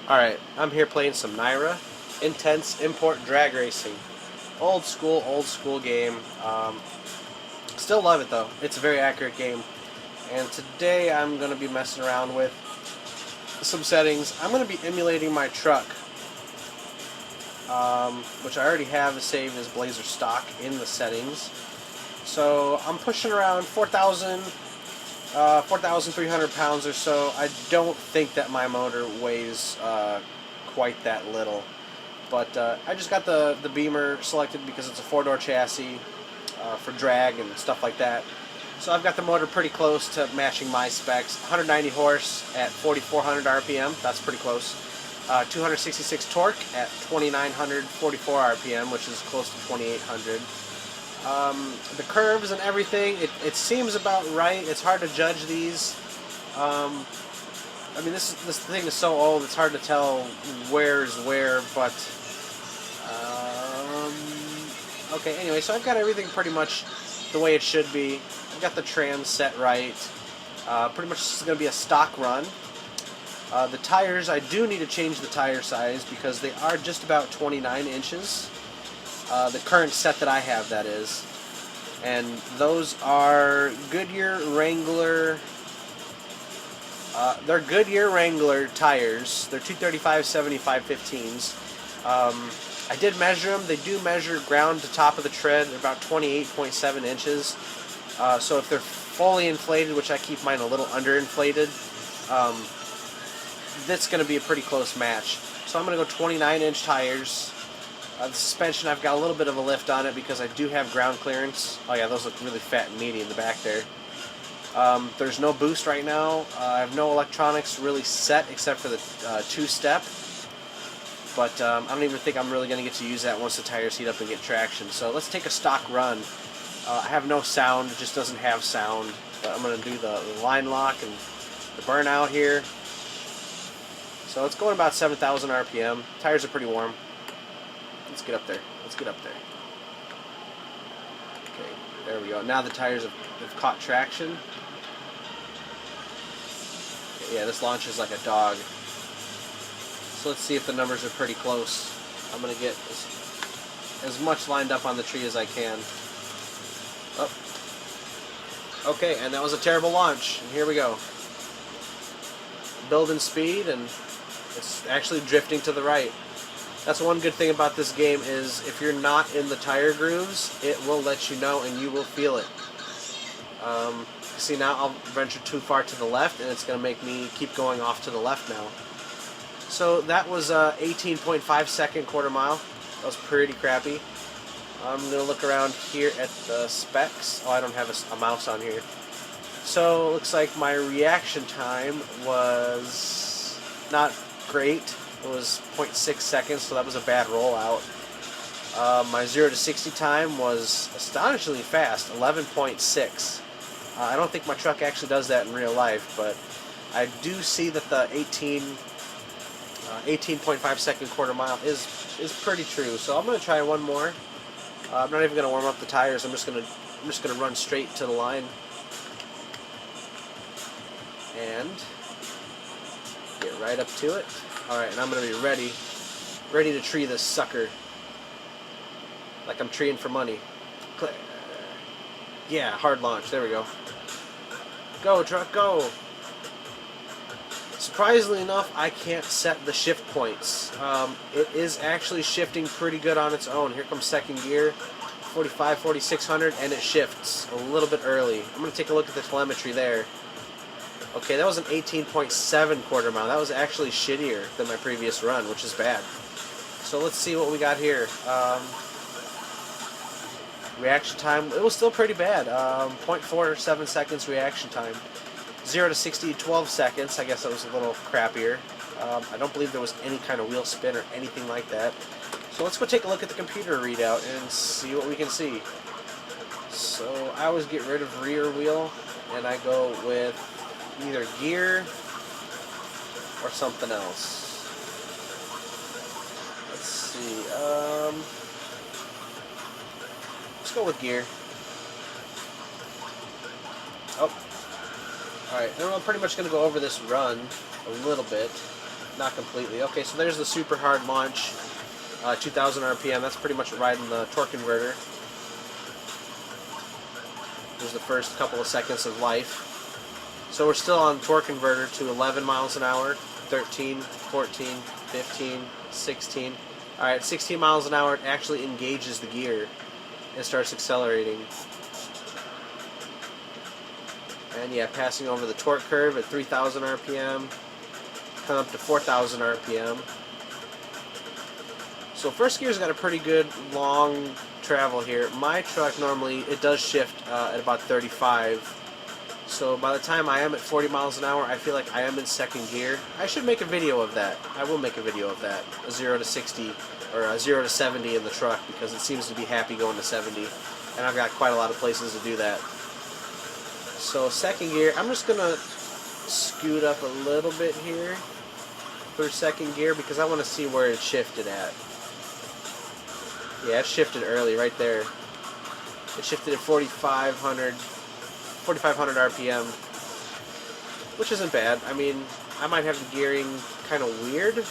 Alright, I'm here playing some NIRA, Intense Import Drag Racing. Old school game. Still love it though. It's a very accurate game. And today I'm going to be messing around with some settings. I'm going to be emulating my truck, which I already have saved as Blazer stock in the settings. So I'm pushing around 4,300 pounds or so. I don't think that my motor weighs quite that little. But I just got the Beamer selected because it's a four-door chassis for drag and stuff like that. So I've got the motor pretty close to matching my specs. 190 horse at 4,400 RPM. That's pretty close. 266 torque at 2,944 RPM, which is close to 2,800. The curves and everything, it seems about right. It's hard to judge these. I mean, this thing is so old, it's hard to tell where's where, but okay, anyway, so I've got everything pretty much the way it should be. I've got the trans set right. Pretty much this is going to be a stock run. The tires, I do need to change the tire size because they are just about 29 inches. The current set that I have, that is. And those are Goodyear Wrangler. They're Goodyear Wrangler tires. They're 235/75/15s. I did measure them. They do measure ground to top of the tread. They're about 28.7 inches. So if they're fully inflated, which I keep mine a little underinflated, that's going to be a pretty close match. So I'm going to go 29-inch tires. The suspension, I've got a little bit of a lift on it because I do have ground clearance. Oh yeah, those look really fat and meaty in the back there. There's no boost right now. I have no electronics really set except for the two-step. But I don't even think I'm really going to get to use that once the tires heat up and get traction. So let's take a stock run. I have no sound, it just doesn't have sound. But I'm going to do the line lock and the burnout here. So it's going about 7,000 RPM. Tires are pretty warm. Let's get up there. Let's get up there. Okay, there we go. Now the tires have caught traction. Okay, yeah, this launches like a dog. So let's see if the numbers are pretty close. I'm going to get as much lined up on the tree as I can. Oh. Okay, and that was a terrible launch. And here we go. Building speed, and it's actually drifting to the right. That's one good thing about this game is if you're not in the tire grooves, it will let you know and you will feel it. See, now I'll venture too far to the left and it's going to make me keep going off to the left now. So that was 18.5 second quarter mile. That was pretty crappy. I'm going to look around here at the specs. Oh, I don't have a mouse on here. So it looks like my reaction time was not great. It was 0.6 seconds, so that was a bad rollout. My 0 to 60 time was astonishingly fast, 11.6. I don't think my truck actually does that in real life, but I do see that the 18.5 second quarter mile is pretty true. So I'm going to try one more. I'm not even going to warm up the tires. I'm just going to run straight to the line and get right up to it. Alright, and I'm going to be ready to tree this sucker. Like I'm treeing for money. Yeah, hard launch. There we go. Go, truck, go! Surprisingly enough, I can't set the shift points. It is actually shifting pretty good on its own. Here comes second gear, 45, 4600, and it shifts a little bit early. I'm going to take a look at the telemetry there. Okay, that was an 18.7 quarter mile. That was actually shittier than my previous run, which is bad. So let's see what we got here. Reaction time, it was still pretty bad. 0.47 seconds reaction time. 0 to 60, 12 seconds. I guess that was a little crappier. I don't believe there was any kind of wheel spin or anything like that. So let's go take a look at the computer readout and see what we can see. So I always get rid of rear wheel, and I go with either gear or something else. Let's see. Let's go with gear. Oh. Alright, and I'm pretty much going to go over this run a little bit. not completely. Okay, so there's the super hard launch, 2,000 RPM. That's pretty much riding the torque converter. There's the first couple of seconds of life. So we're still on torque converter to 11 miles an hour, 13, 14, 15, 16. Alright, 16 miles an hour, it actually engages the gear and starts accelerating. And yeah, passing over the torque curve at 3,000 RPM, come up to 4,000 RPM. So first gear's got a pretty good long travel here. My truck normally, it does shift at about 35. So by the time I am at 40 miles an hour, I feel like I am in second gear. I should make a video of that. I will make a video of that. A 0 to 60 or a 0 to 70 in the truck, because it seems to be happy going to 70. And I've got quite a lot of places to do that. So second gear, I'm just going to scoot up a little bit here for second gear because I want to see where it shifted at. Yeah, it shifted early right there. It shifted at 4,500 RPM, which isn't bad. I mean, I might have the gearing kind of weird.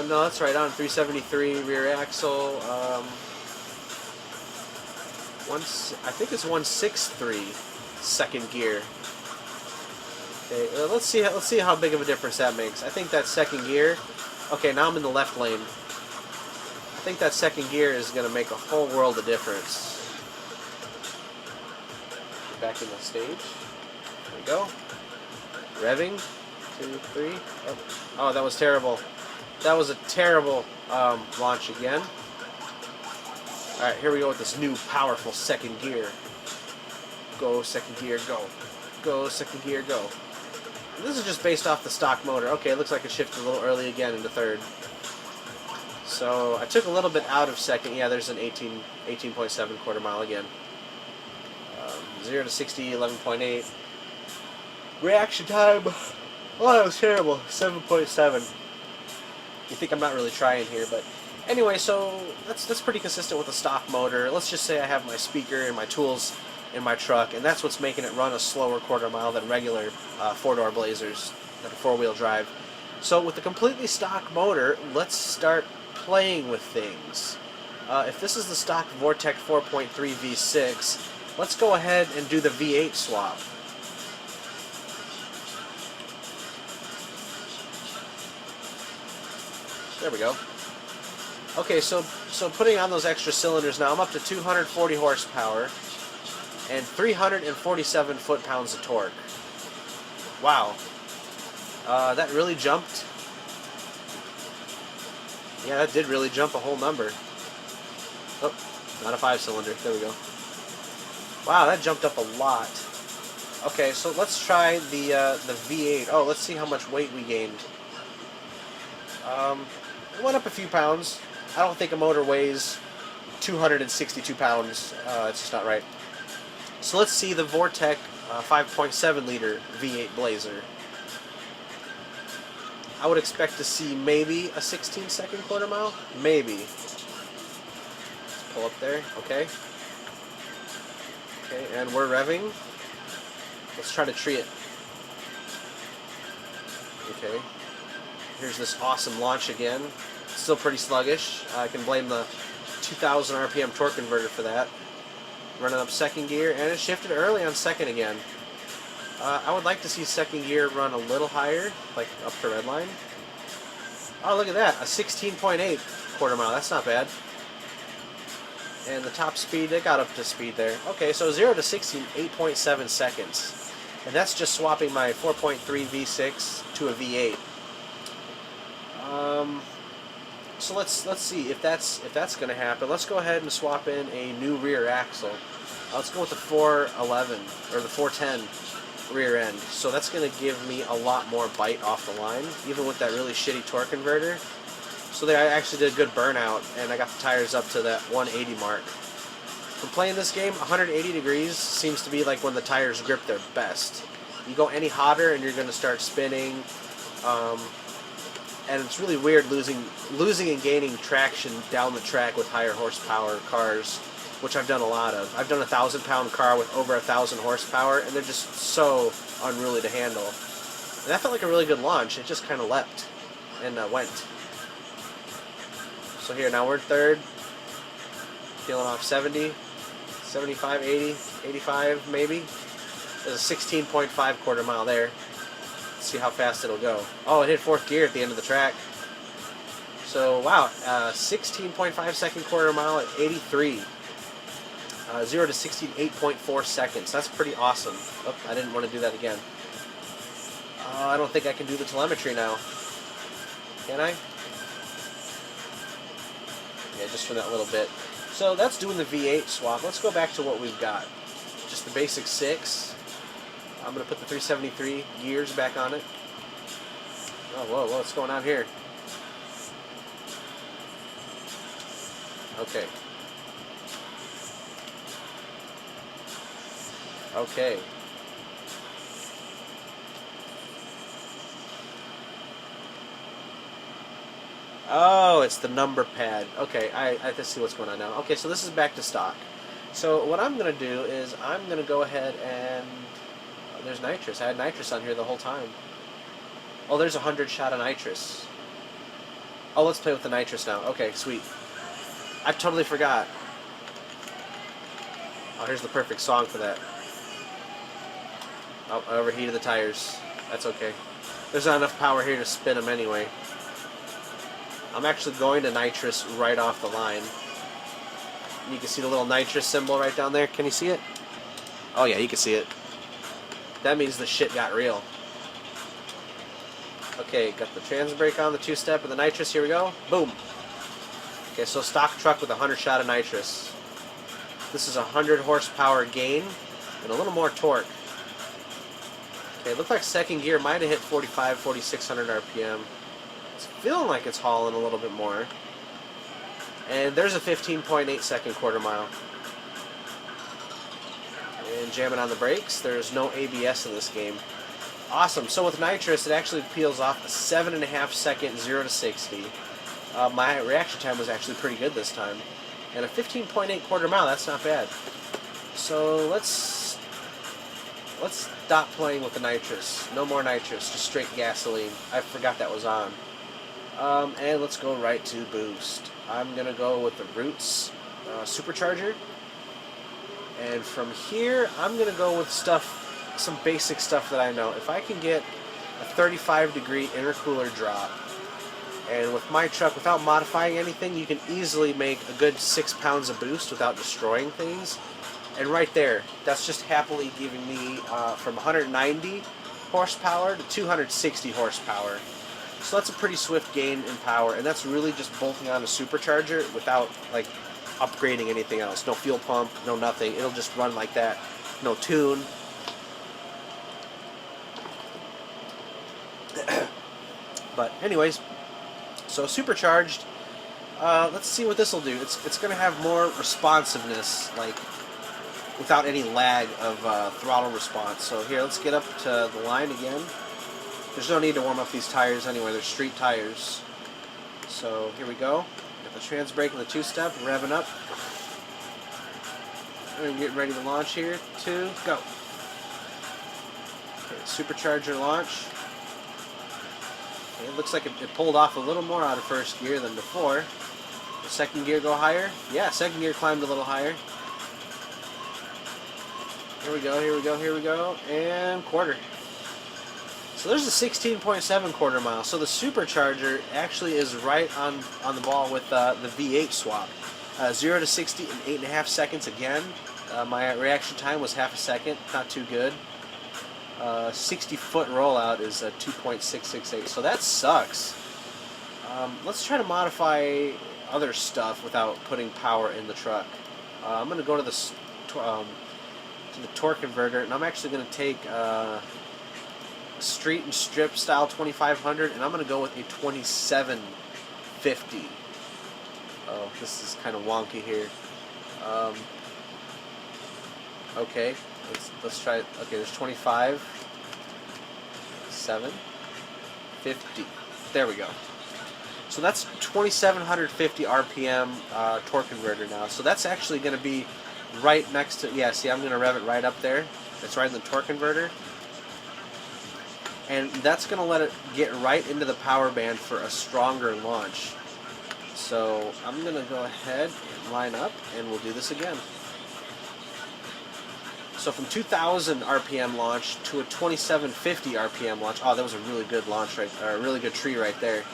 No, that's right on. 373 rear axle. I think it's 163 second gear. Okay, let's see how big of a difference that makes. I think that second gear. Okay, now I'm in the left lane. I think that second gear is going to make a whole world of difference. Back in the stage. There we go. Revving. 2, 3. Oh, that was terrible. That was a terrible launch again. Alright, here we go with this new powerful second gear. Go, second gear, go. Go, second gear, go. And this is just based off the stock motor. Okay, it looks like it shifted a little early again into third. So I took a little bit out of second. Yeah, there's an 18.7 quarter mile again. 0 to 60, 11.8. Reaction time. Oh, that was terrible. 7.7. You think I'm not really trying here, but anyway, so that's pretty consistent with the stock motor. Let's just say I have my speaker and my tools in my truck, and that's what's making it run a slower quarter mile than regular four-door Blazers, than a four-wheel drive. So with the completely stock motor, let's start playing with things. If this is the stock Vortec 4.3 V6, let's go ahead and do the V8 swap. There we go. Okay, so putting on those extra cylinders now, I'm up to 240 horsepower and 347 foot-pounds of torque. Wow. That really jumped. Yeah, that did really jump a whole number. Oh, not a 5-cylinder. There we go. Wow, that jumped up a lot. Okay, so let's try the V8. Oh, let's see how much weight we gained. It went up a few pounds. I don't think a motor weighs 262 pounds. It's just not right. So let's see the Vortec 5.7 liter V8 Blazer. I would expect to see maybe a 16-second quarter mile. Maybe. Let's pull up there. Okay. Okay, and we're revving. Let's try to tree it. Okay. Here's this awesome launch again. Still pretty sluggish. I can blame the 2,000 RPM torque converter for that. Running up second gear, and it shifted early on second again. I would like to see second gear run a little higher, like up to red line. Oh, look at that, a 16.8 quarter mile. That's not bad. And the top speed, it got up to speed there. Okay, so 0 to 60 in 8.7 seconds. And that's just swapping my 4.3 V6 to a V8. So let's see if that's going to happen. Let's go ahead and swap in a new rear axle. Let's go with the 411 or the 410 rear end. So that's going to give me a lot more bite off the line, even with that really shitty torque converter. So I actually did a good burnout, and I got the tires up to that 180 mark. When playing this game, 180 degrees seems to be like when the tires grip their best. You go any hotter and you're going to start spinning. And it's really weird losing and gaining traction down the track with higher horsepower cars, which I've done a lot of. I've done a 1,000-pound car with over 1,000 horsepower, and they're just so unruly to handle. And that felt like a really good launch. It just kind of leapt and went. So here, now we're in third. Feeling off 70, 75, 80, 85 maybe. There's a 16.5 quarter mile there. Let's see how fast it'll go. Oh, it hit fourth gear at the end of the track. So, wow, 16.5 second quarter mile at 83. 0 to 60 8.4 seconds. That's pretty awesome. Oh, I didn't want to do that again. I don't think I can do the telemetry now. Can I? Yeah, just for that little bit. So that's doing the V8 swap. Let's go back to what we've got. Just the basic 6. I'm going to put the 373 gears back on it. Oh, whoa, what's going on here? Okay. Okay. Oh, it's the number pad. Okay, I just see what's going on now. Okay, so this is back to stock. So what I'm going to do is I'm going to go ahead and... Oh, there's nitrous. I had nitrous on here the whole time. Oh, there's 100 shot of nitrous. Oh, let's play with the nitrous now. Okay, sweet. I totally forgot. Oh, here's the perfect song for that. Oh, I overheated the tires. That's okay. There's not enough power here to spin them anyway. I'm actually going to nitrous right off the line. You can see the little nitrous symbol right down there. Can you see it? Oh yeah, you can see it. That means the shit got real. Okay, got the trans brake on, the 2-step, and the nitrous. Here we go. Boom. Okay, so stock truck with 100 shot of nitrous. This is 100 horsepower gain and a little more torque. Okay, it looked like second gear might have hit 45, 4600 RPM. It's feeling like it's hauling a little bit more. And there's a 15.8 second quarter mile. And jamming on the brakes. There's no ABS in this game. Awesome. So with nitrous, it actually peels off a 7.5 second 0 to 60. My reaction time was actually pretty good this time. And a 15.8 quarter mile, that's not bad. So let's stop playing with the nitrous. No more nitrous, just straight gasoline. I forgot that was on. And let's go right to boost. I'm going to go with the Roots Supercharger. And from here, I'm going to go with stuff, some basic stuff that I know. If I can get a 35-degree intercooler drop, and with my truck, without modifying anything, you can easily make a good 6 pounds of boost without destroying things. And right there, that's just happily giving me from 190 horsepower to 260 horsepower. So that's a pretty swift gain in power, and that's really just bolting on a supercharger without like upgrading anything else. No fuel pump, no nothing. It'll just run like that. No tune. But anyways, so supercharged. Let's see what this will do. It's going to have more responsiveness, like without any lag of throttle response. So here, let's get up to the line again. There's no need to warm up these tires anyway. They're street tires. So here we go. Got the trans brake and the 2-step, revving up. We're getting ready to launch here. 2, go. Okay, supercharger launch. Okay, it looks like it pulled off a little more out of first gear than before. The second gear go higher? Yeah, second gear climbed a little higher. Here we go, here we go, here we go. And quarter. So there's a 16.7 quarter mile. So the supercharger actually is right on the ball with the V8 swap. 0 to 60 in 8.5 seconds again. My reaction time was half a second, not too good. 60-foot rollout is 2.668. So that sucks. Let's try to modify other stuff without putting power in the truck. I'm going to go to the torque converter, and I'm actually going to take street and strip style 2500, and I'm going to go with a 2750. Oh, this is kind of wonky here. Okay, let's try it. Okay, there's 25, 7, 50. There we go. So that's 2750 RPM torque converter now. So that's actually going to be right next to, yeah, see, I'm going to rev it right up there. It's right in the torque converter. and that's going to let it get right into the power band for a stronger launch. So I'm going to go ahead and line up, and we'll do this again. So from 2,000 RPM launch to a 2,750 RPM launch. Oh, that was a really good launch, or a really good tree right there.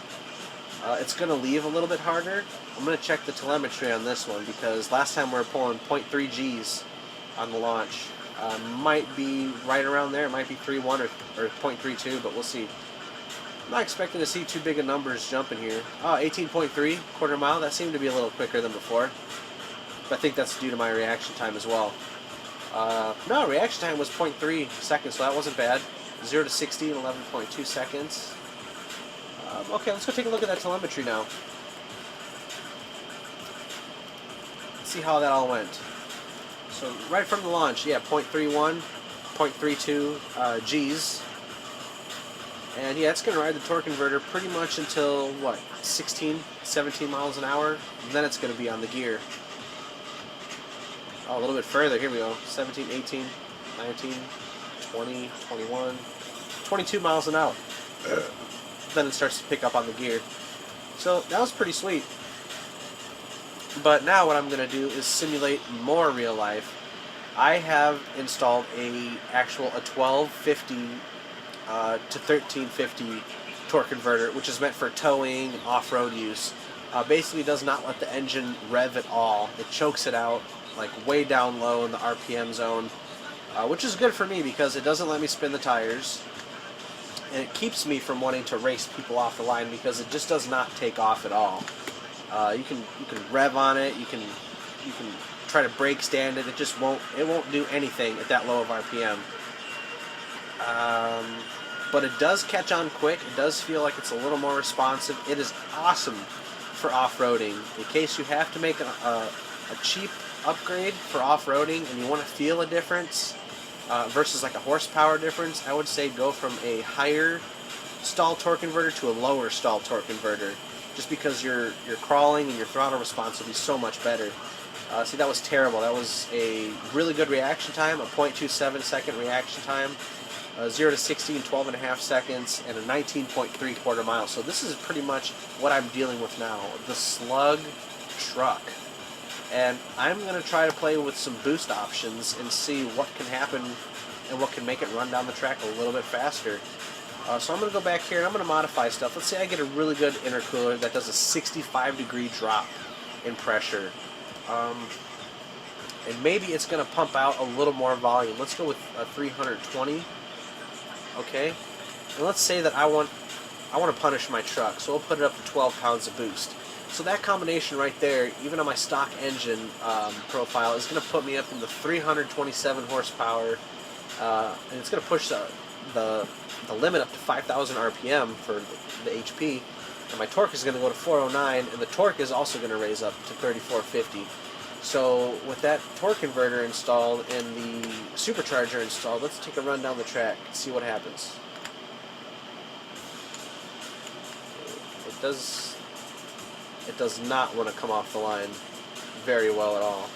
It's going to leave a little bit harder. I'm going to check the telemetry on this one, because last time we were pulling 0.3 Gs on the launch. Might be right around there. It might be 3.1 or 0.32, but we'll see. I'm not expecting to see too big of numbers jumping here. Oh, 18.3 quarter mile. That seemed to be a little quicker than before. But I think that's due to my reaction time as well. No, reaction time was 0.3 seconds, so that wasn't bad. 0 to 60 in 11.2 seconds. Okay, let's go take a look at that telemetry now. Let's see how that all went. So right from the launch, yeah, 0.31, 0.32 Gs. And yeah, it's going to ride the torque converter pretty much until, what, 16, 17 miles an hour? And then it's going to be on the gear. Oh, a little bit further. Here we go. 17, 18, 19, 20, 21, 22 miles an hour. Then it starts to pick up on the gear. So that was pretty sweet. But now what I'm going to do is simulate more real life. I have installed a 1250 to 1350 torque converter, which is meant for towing and off-road use. Basically does not let the engine rev at all. It chokes it out, like way down low in the RPM zone, which is good for me because it doesn't let me spin the tires, and it keeps me from wanting to race people off the line because it just does not take off at all. You can rev on it, you can try to brake stand it, it won't do anything at that low of RPM. But it does catch on quick. It does feel like it's a little more responsive. It is awesome for off-roading. In case you have to make a cheap upgrade for off-roading and you want to feel a difference versus like a horsepower difference, I would say go from a higher stall torque converter to a lower stall torque converter, just because your crawling and your throttle response will be so much better. See, that was terrible. That was a really good reaction time, a 0.27 second reaction time, 0 to 60 in 12.5 seconds, and a 19.3 quarter mile. So this is pretty much what I'm dealing with now, the slug truck. And I'm going to try to play with some boost options and see what can happen and what can make it run down the track a little bit faster. So I'm going to go back here and I'm going to modify stuff. Let's say I get a really good intercooler that does a 65-degree drop in pressure. And maybe it's going to pump out a little more volume. Let's go with a 320. Okay. And let's say that I want to punish my truck, so we'll put it up to 12 pounds of boost. So that combination right there, even on my stock engine profile, is going to put me up in the 327 horsepower, and it's going to push the limit up to 5,000 RPM for the HP, and my torque is going to go to 409, and the torque is also going to raise up to 3450. So with that torque converter installed and the Supercharger installed, let's take a run down the track and see what happens. It does not want to come off the line very well at all.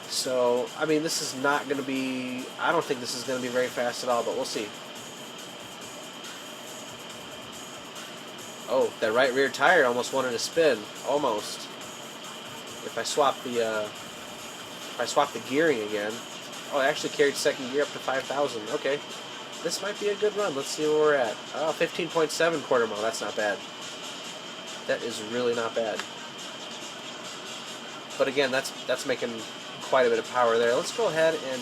So, I mean, this is not going to be, I don't think this is going to be very fast at all, but we'll see. Oh, that right rear tire almost wanted to spin. Almost. If I swap the gearing again. Oh, it actually carried second gear up to 5,000. Okay. This might be a good run. Let's see where we're at. Oh, 15.7 quarter mile. That's not bad. That is really not bad. But again, that's making quite a bit of power there. Let's go ahead and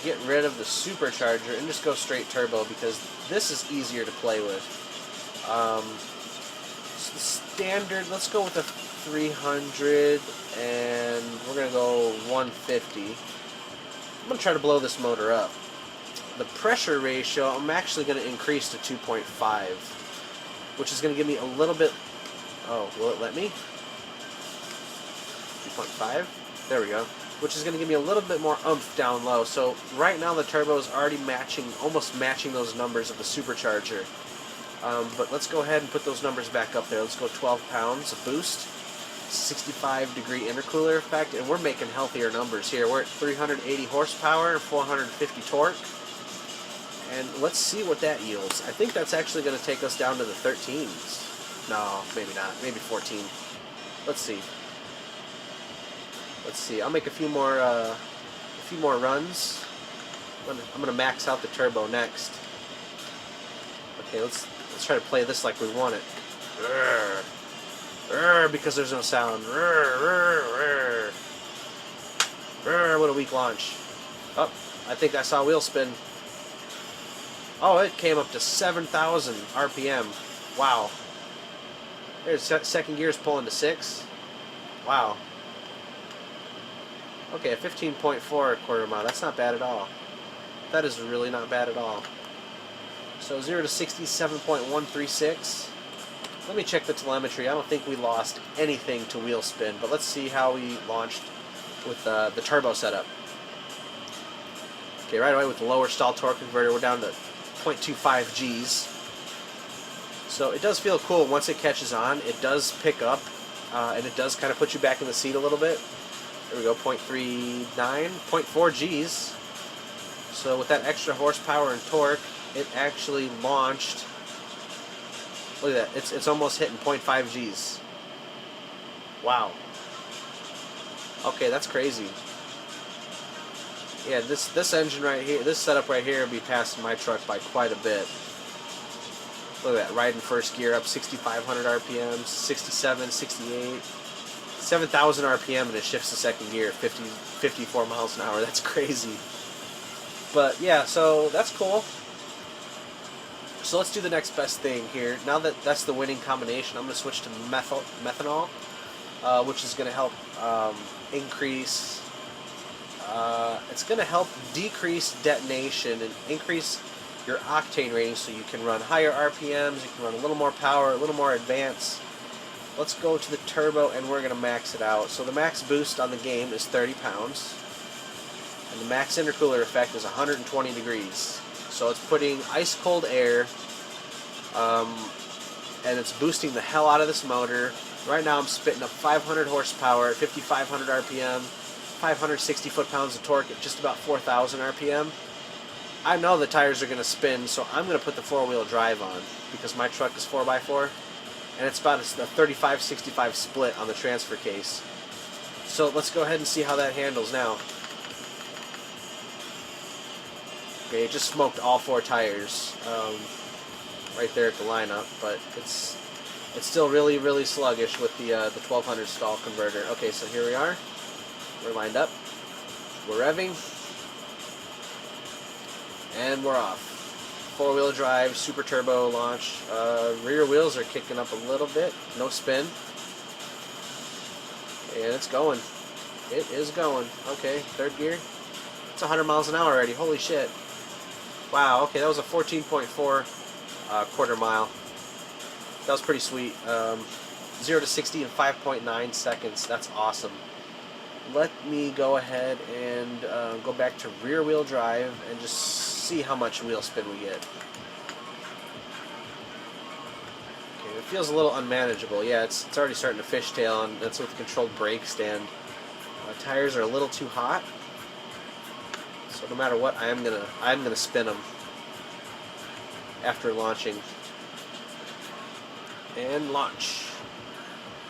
get rid of the Supercharger and just go straight turbo, because this is easier to play with. Standard, let's go with a 300, and we're going to go 150. I'm going to try to blow this motor up. The pressure ratio, I'm actually going to increase to 2.5, which is going to give me a little bit... Oh, will it let me? 2.5? There we go. Which is going to give me a little bit more oomph down low. So right now the turbo is already almost matching those numbers of the Supercharger. But let's go ahead and put those numbers back up there. Let's go 12 pounds of boost, 65-degree intercooler effect, and we're making healthier numbers here. We're at 380 horsepower, 450 torque. And let's see what that yields. I think that's actually going to take us down to the 13s. No, maybe not. Maybe 14. Let's see. Let's see. I'll make a few more runs. I'm gonna max out the turbo next. Okay, let's try to play this like we want it. Because there's no sound. What a weak launch. Oh, I think I saw wheel spin. Oh, it came up to 7,000 RPM. Wow. There's second gear's pulling to 6. Wow. Okay, a 15.4 quarter mile. That's not bad at all. That is really not bad at all. So 0 to 60, 7.136. Let me check the telemetry. I don't think we lost anything to wheel spin, but let's see how we launched with the turbo setup. Okay, right away with the lower stall torque converter, we're down to 0.25 Gs. So it does feel cool once it catches on. It does pick up, and it does kind of put you back in the seat a little bit. There we go, 0.39, 0.4 Gs. So with that extra horsepower and torque, it actually launched. Look at that, it's almost hitting 0.5 Gs. Wow. Okay, that's crazy. Yeah, this engine right here, this setup right here would be passing my truck by quite a bit. Look at that, riding first gear up 6,500 RPM, 67, 68, 7,000 RPM, and it shifts to second gear, 54 miles an hour. That's crazy. But yeah, so that's cool. So let's do the next best thing here. Now that that's the winning combination, I'm going to switch to methanol, which is going to help increase. It's going to help decrease detonation and increase your octane rating, so you can run higher RPMs, you can run a little more power, a little more advanced. Let's go to the turbo and we're going to max it out. So the max boost on the game is 30 pounds. And the max intercooler effect is 120 degrees. So it's putting ice cold air, and it's boosting the hell out of this motor. Right now I'm spitting up 500 horsepower at 5,500 RPM, 560 foot-pounds of torque at just about 4,000 RPM. I know the tires are going to spin, so I'm going to put the four-wheel drive on because my truck is 4x4, and it's about a 35-65 split on the transfer case. So let's go ahead and see how that handles now. Okay, it just smoked all four tires right there at the lineup, but it's still really, really sluggish with the 1200 stall converter. Okay, so here we are. We're lined up. We're revving. And we're off. Four-wheel drive, super turbo launch. Rear wheels are kicking up a little bit. No spin. And it's going. It is going. Okay, third gear. It's 100 miles an hour already. Holy shit. Wow, okay, that was a 14.4 quarter mile. That was pretty sweet. 0 to 60 in 5.9 seconds. That's awesome. Let me go ahead and go back to rear wheel drive and just see how much wheel spin we get. Okay, it feels a little unmanageable. Yeah, it's already starting to fishtail, and that's with the controlled brake stand. Tires are a little too hot, so no matter what, I'm gonna spin them after launching. And launch.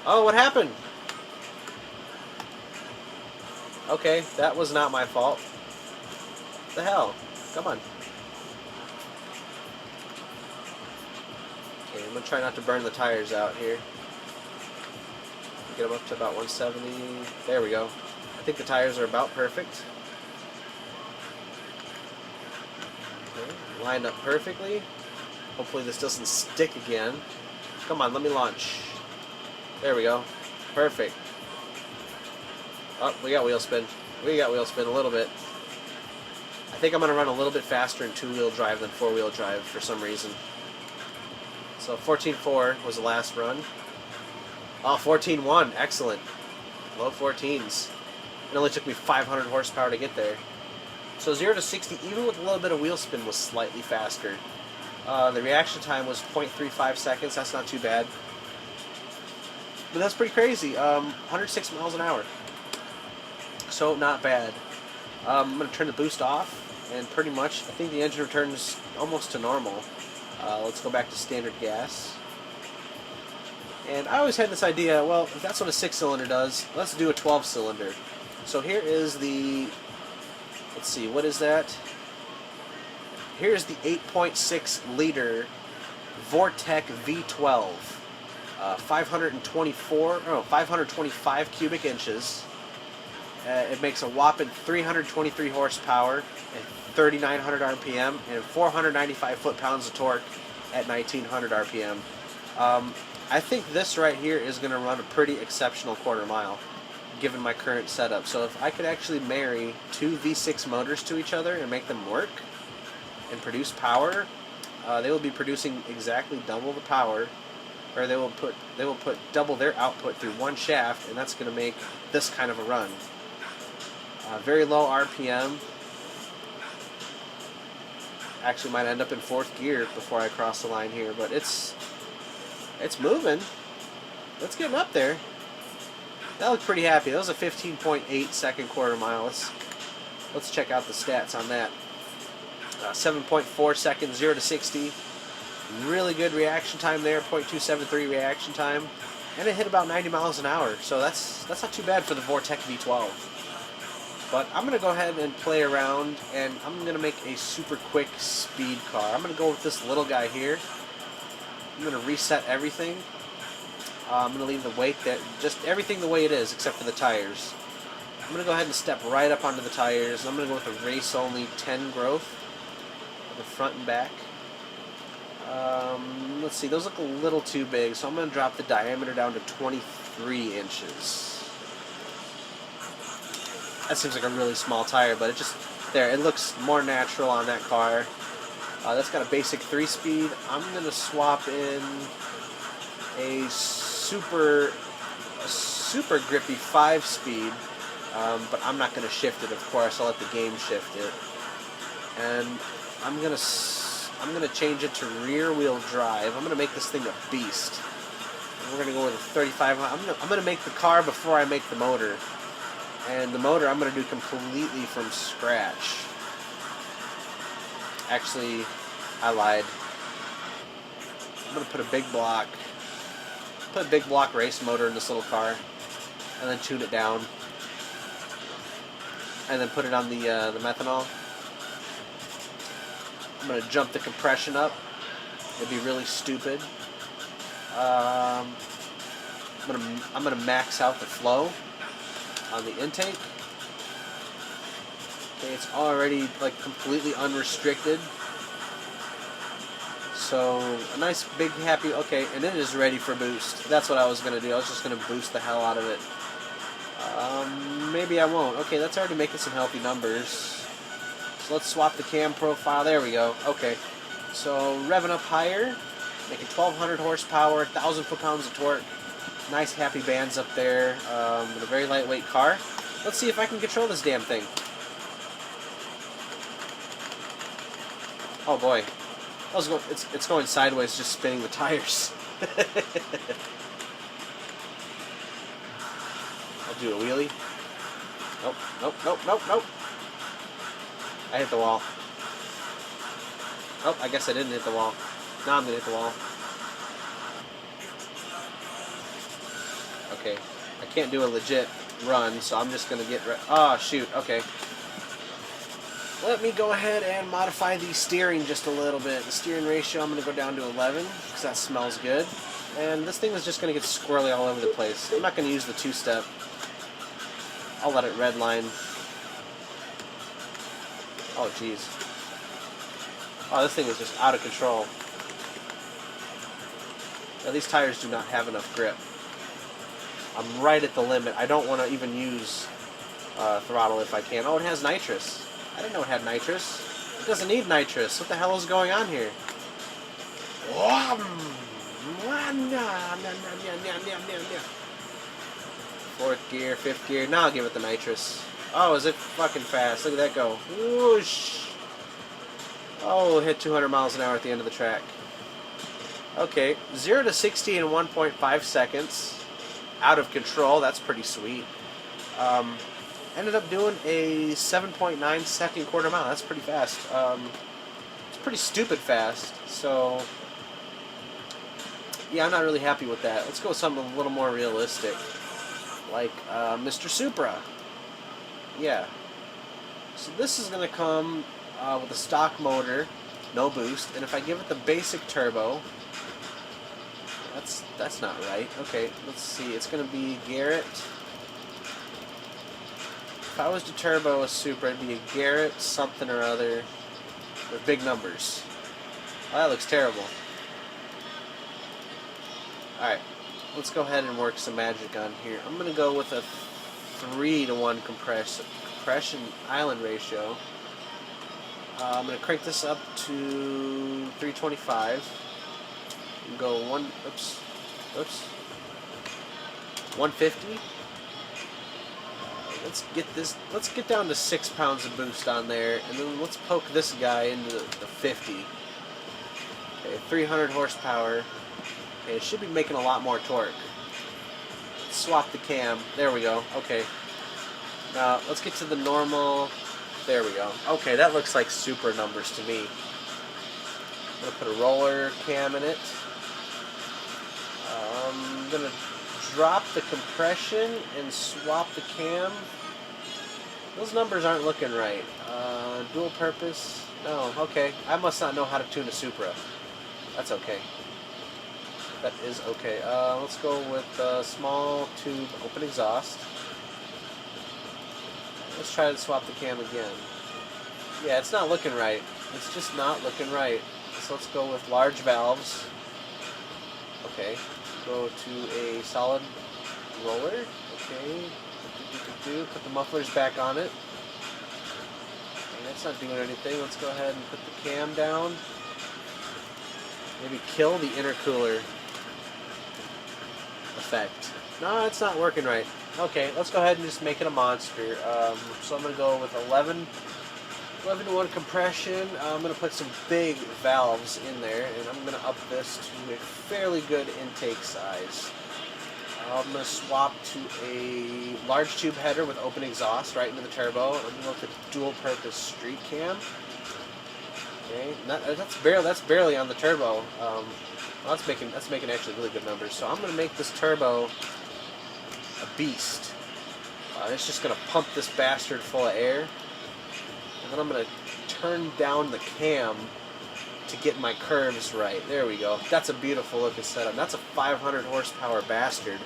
Oh, what happened? Okay, that was not my fault. What the hell? Come on. Okay, I'm gonna try not to burn the tires out here. Get them up to about 170. There we go. I think the tires are about perfect. Okay, lined up perfectly. Hopefully this doesn't stick again. Come on, let me launch. There we go. Perfect. Oh, we got wheel spin. We got wheel spin a little bit. I think I'm going to run a little bit faster in two-wheel drive than four-wheel drive for some reason. So 14.4 was the last run. Oh, 14.1. Excellent. Low 14s. It only took me 500 horsepower to get there. So 0 to 60, even with a little bit of wheel spin, was slightly faster. The reaction time was 0.35 seconds. That's not too bad. But that's pretty crazy. 106 miles an hour. So not bad. I'm going to turn the boost off. and pretty much I think the engine returns almost to normal. Let's go back to standard gas. And I always had this idea, well, if that's what a 6-cylinder does, let's do a 12-cylinder. So here is the, let's see, what is that? Here's the 8.6 liter Vortec V12. 525 cubic inches. It makes a whopping 323 horsepower at 3,900 RPM and 495 foot-pounds of torque at 1,900 RPM. I think this right here is going to run a pretty exceptional quarter mile, given my current setup. So if I could actually marry two V6 motors to each other and make them work and produce power, they will be producing exactly double the power, or they will put double their output through one shaft, and that's going to make this kind of a run. Very low RPM. Actually might end up in 4th gear before I cross the line here, but it's moving. It's getting up there. That looked pretty happy. That was a 15.8 second quarter mile. Let's check out the stats on that. 7.4 seconds, 0 to 60. Really good reaction time there, 0.273 reaction time, and it hit about 90 miles an hour. So that's not too bad for the Vortec V12. But I'm going to go ahead and play around, and I'm going to make a super quick speed car. I'm going to go with this little guy here. I'm going to reset everything. I'm going to leave the weight just everything the way it is except for the tires. I'm going to go ahead and step right up onto the tires. I'm going to go with a race-only 10 growth, the front and back. Let's see, those look a little too big, so I'm going to drop the diameter down to 23 inches. That seems like a really small tire, but it looks more natural on that car. That's got a basic 3-speed. I'm going to swap in a super grippy 5-speed, but I'm not going to shift it, of course. I'll let the game shift it. And I'm going to change it to rear-wheel drive. I'm going to make this thing a beast. And we're going to go with a 35. I'm going to make the car before I make the motor. And the motor I'm going to do completely from scratch. Actually, I lied. I'm going to put a big block race motor in this little car, and then tune it down, and then put it on the methanol. I'm going to jump the compression up. It'd be really stupid. I'm going to max out the flow on the intake. Okay, it's already like completely unrestricted. So a nice big happy, okay, and it is ready for boost. That's what I was going to do. I was just going to boost the hell out of it. Maybe I won't. Okay, that's already making some healthy numbers. So let's swap the cam profile. There we go. Okay, so revving up higher, making 1,200 horsepower, 1,000 foot-pounds of torque. Nice happy bands up there with a very lightweight car. Let's see if I can control this damn thing. Oh boy. It's going sideways, just spinning the tires. I'll do a wheelie. Nope, nope, nope, nope, nope. I hit the wall. Oh, I guess I didn't hit the wall. Now I'm going to hit the wall. Okay, I can't do a legit run, so I'm just going to get... Oh, shoot, okay. Let me go ahead and modify the steering just a little bit. The steering ratio, I'm going to go down to 11, because that smells good. And this thing is just going to get squirrely all over the place. I'm not going to use the 2-step. I'll let it redline. Oh, jeez. Oh, this thing is just out of control. Now, these tires do not have enough grip. I'm right at the limit. I don't want to even use throttle if I can. Oh, it has nitrous. I didn't know it had nitrous. It doesn't need nitrous. What the hell is going on here? 4th gear, 5th gear. Now I'll give it the nitrous. Oh, is it fucking fast? Look at that go. Whoosh. Oh, we'll hit 200 miles an hour at the end of the track. Okay, 0 to 60 in 1.5 seconds. Out of control. That's pretty sweet. Ended up doing a 7.9 second quarter mile. That's pretty fast. It's pretty stupid fast. So yeah, I'm not really happy with that. Let's go with something a little more realistic, like Mr. Supra. Yeah. So this is going to come with a stock motor, no boost, and if I give it the basic turbo, that's not right. Okay, let's see. It's going to be Garrett. If I was to turbo a Supra, it'd be a Garrett something or other with big numbers. Oh, that looks terrible. Alright, let's go ahead and work some magic on here. I'm going to go with a 3-to-1 compression island ratio. I'm going to crank this up to 325. And go 150. Let's get down to 6 pounds of boost on there, and then let's poke this guy into the 50. Okay, 300 horsepower. Okay, it should be making a lot more torque. Let's swap the cam. There we go. Okay. Now let's get to the normal. There we go. Okay, that looks like super numbers to me. I'm gonna put a roller cam in it. I'm gonna drop the compression and swap the cam. Those numbers aren't looking right. Dual purpose. No. Okay. I must not know how to tune a Supra. That's okay. That is okay. Let's go with small tube open exhaust. Let's try to swap the cam again. Yeah, it's not looking right. It's just not looking right. So let's go with large valves. Okay. Go to a solid roller. Okay. Put the mufflers back on it. Okay, that's not doing anything. Let's go ahead and put the cam down. Maybe kill the intercooler effect. No, it's not working right. Okay, let's go ahead and just make it a monster. So I'm going to go with 11-to-1 compression. I'm going to put some big valves in there, and I'm going to up this to a fairly good intake size. I'm going to swap to a large tube header with open exhaust right into the turbo. I'm going to go with the dual purpose street cam. Okay, that's barely on the turbo. That's making actually really good numbers. So I'm going to make this turbo a beast. It's just going to pump this bastard full of air. And then I'm going to turn down the cam to get my curves right. There we go. That's a beautiful looking setup. That's a 500 horsepower bastard.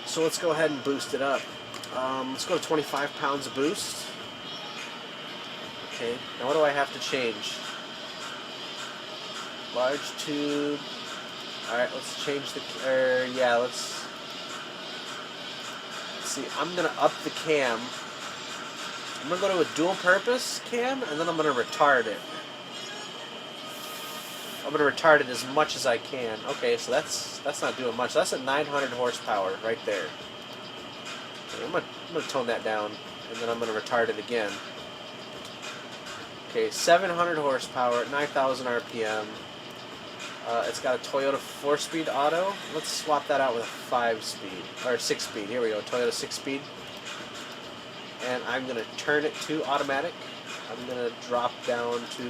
So let's go ahead and boost it up. Let's go to 25 pounds of boost. Okay, now what do I have to change? Large tube. Alright, let's change the, let's see, I'm going to up the cam. I'm going to go to a dual purpose cam, and then I'm going to retard it. I'm going to retard it as much as I can. Okay, so that's not doing much. That's at 900 horsepower right there. Okay, I'm going to tone that down, and then I'm going to retard it again. Okay, 700 horsepower, 9,000 RPM. It's got a Toyota 4-speed auto. Let's swap that out with a 5-speed, or 6-speed. Here we go, Toyota 6-speed. And I'm going to turn it to automatic. I'm going to drop down to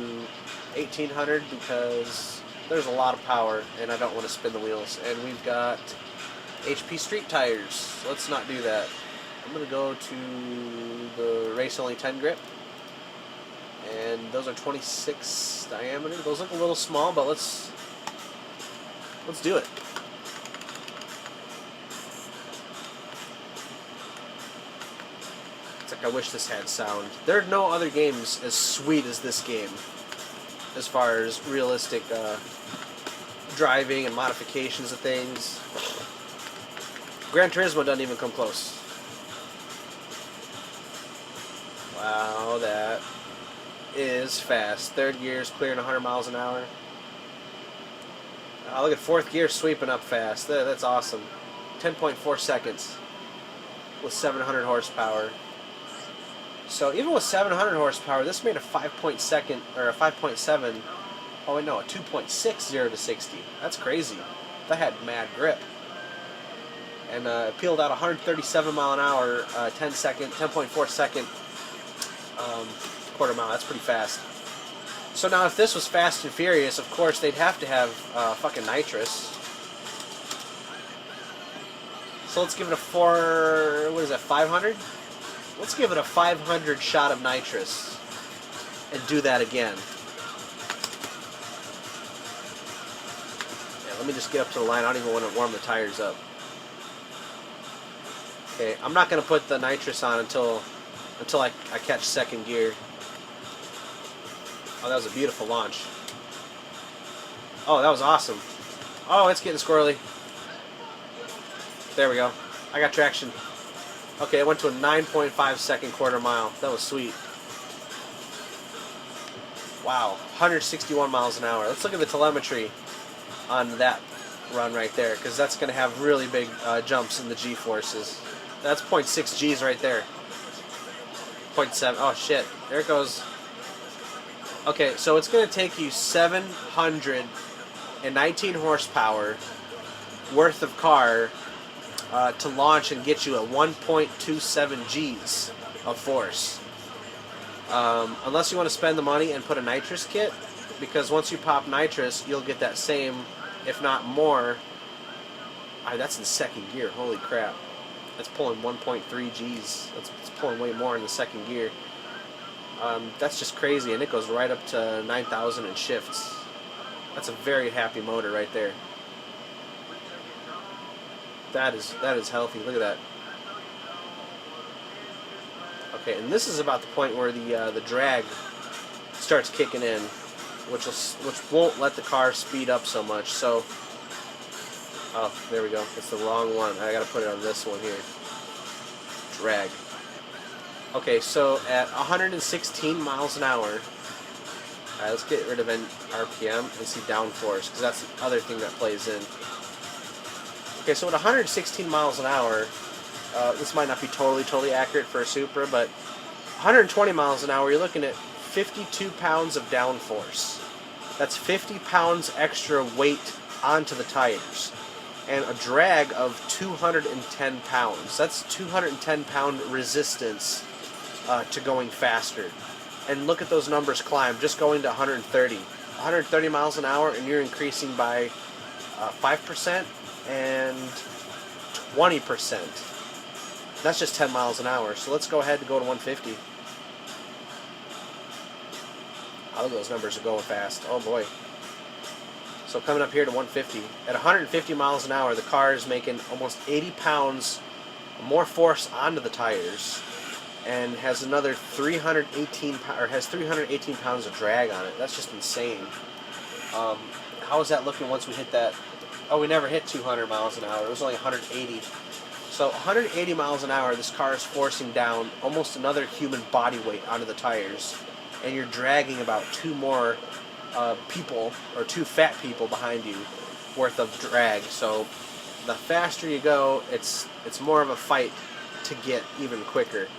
1,800 because there's a lot of power and I don't want to spin the wheels. And we've got HP street tires. So let's not do that. I'm going to go to the Race Only 10 grip. And those are 26 diameter. Those look a little small, but let's do it. It's like I wish this had sound. There are no other games as sweet as this game as far as realistic driving and modifications of things. Gran Turismo doesn't even come close. Wow, that is fast. Third gear is clearing 100 miles an hour. Look at fourth gear sweeping up fast. That's awesome. 10.4 seconds with 700 horsepower. So even with 700 horsepower, this made a 5.7. Oh wait, no, a 2.6 0 to 60. That's crazy. That had mad grip. and peeled out 137 mile an hour, 10.4 second quarter mile. That's pretty fast. So now if this was Fast and Furious, of course they'd have to have fucking nitrous. So let's give it a 500? Let's give it a 500 shot of nitrous and do that again. Yeah, let me just get up to the line. I don't even want to warm the tires up. Okay, I'm not going to put the nitrous on until I catch second gear. Oh, that was a beautiful launch. Oh, that was awesome. Oh, it's getting squirrely. There we go. I got traction. Okay, it went to a 9.5 second quarter mile. That was sweet. Wow, 161 miles an hour. Let's look at the telemetry on that run right there, because that's going to have really big jumps in the G-forces. That's 0.6 Gs right there. 0.7. Oh, shit. There it goes. Okay, so it's going to take you 719 horsepower worth of car to launch and get you a 1.27 Gs of force. Unless you want to spend the money and put a nitrous kit, because once you pop nitrous, you'll get that same, if not more. That's in second gear. Holy crap. That's pulling 1.3 Gs. That's pulling way more in the second gear. That's just crazy, and it goes right up to 9,000 and shifts. That's a very happy motor right there. That is healthy. Look at that. Okay, and this is about the point where the drag starts kicking in, which won't let the car speed up so much. So, oh, there we go. It's the wrong one. I got to put it on this one here. Drag. Okay, so at 116 miles an hour, alright, let's get rid of an RPM and see downforce, because that's the other thing that plays in. Okay, so at 116 miles an hour, this might not be totally accurate for a Supra, but 120 miles an hour, you're looking at 52 pounds of downforce. That's 50 pounds extra weight onto the tires, and a drag of 210 pounds. That's 210 pound resistance to going faster. And look at those numbers climb, just going to 130. 130 miles an hour, and you're increasing by 5% and 20%. That's just 10 miles an hour. So let's go ahead and go to 150. Oh, look, those numbers are going fast. Oh boy. So coming up here to 150. At 150 miles an hour, the car is making almost 80 pounds more force onto the tires, and has another 318 pounds of drag on it. That's just insane. How is that looking once we hit that? Oh, we never hit 200 miles an hour. It was only 180. So 180 miles an hour, this car is forcing down almost another human body weight onto the tires, and you're dragging about two more people, or two fat people behind you worth of drag. So the faster you go, it's more of a fight to get even quicker.